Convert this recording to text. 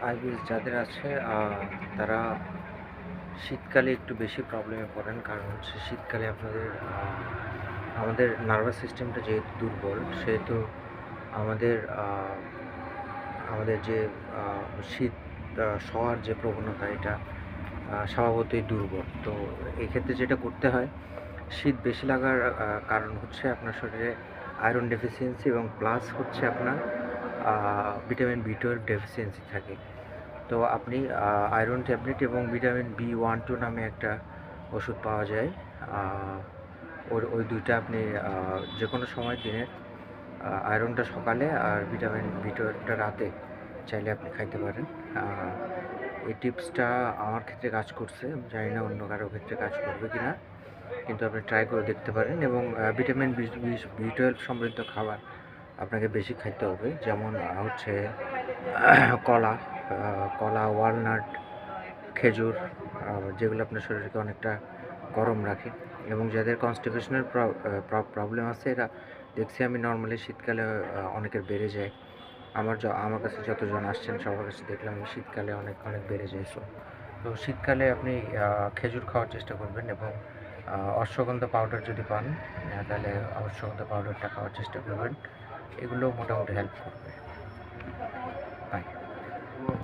IBS যাদের আছে তারা শীতকালে একটু বেশি প্রবলেমে পড়েন। কারণ হচ্ছে শীতকালে আপনাদের আমাদের নার্ভাস সিস্টেমটা যেহেতু দুর্বল, সেহেতু আমাদের আমাদের যে শীত সওয়ার যে প্রবণতা, এটা স্বভাবতই দুর্বল। তো এক্ষেত্রে যেটা করতে হয়, শীত বেশি লাগার কারণ হচ্ছে আপনার শরীরে আয়রন ডেফিসিয়েন্সি এবং প্লাস হচ্ছে আপনার ভিটামিন বি12 ডেফিসিয়েন্সি থাকে। তো আপনি আয়রন ট্যাবলেট এবং ভিটামিন বি12 নামে একটা ওষুধ পাওয়া যায়। ওই দুইটা আপনি যে কোনো সময় দিনের আয়রনটা সকালে আর ভিটামিন বি12টা রাতে চাইলে আপনি খাইতে পারেন। এই টিপসটা আমার ক্ষেত্রে কাজ করছে, জানি না অন্য কারো ক্ষেত্রে কাজ করবে কি না, কিন্তু আপনি ট্রাই করে দেখতে পারেন। এবং ভিটামিন বি12 সমৃদ্ধ খাবার আপনাকে বেশি খাইতে হবে, যেমন হচ্ছে কলা, ওয়ালনাট, খেজুর, যেগুলো আপনার শরীরকে অনেকটা গরম রাখে। এবং যাদের কনস্টিপেশনের প্রবলেম আছে, এরা দেখছি আমি নর্মালি শীতকালে অনেকের বেড়ে যায়। আমার কাছে যতজন আসছেন সবার কাছে দেখলাম শীতকালে অনেক বেড়ে যায়। তো শীতকালে আপনি খেজুর খাওয়ার চেষ্টা করবেন এবং অশ্বগন্ধা পাউডার যদি পান তাহলে অশ্বগন্ধা পাউডারটা খাওয়ার চেষ্টা করবেন। এগুলো মোটামুটি হেল্প করবে।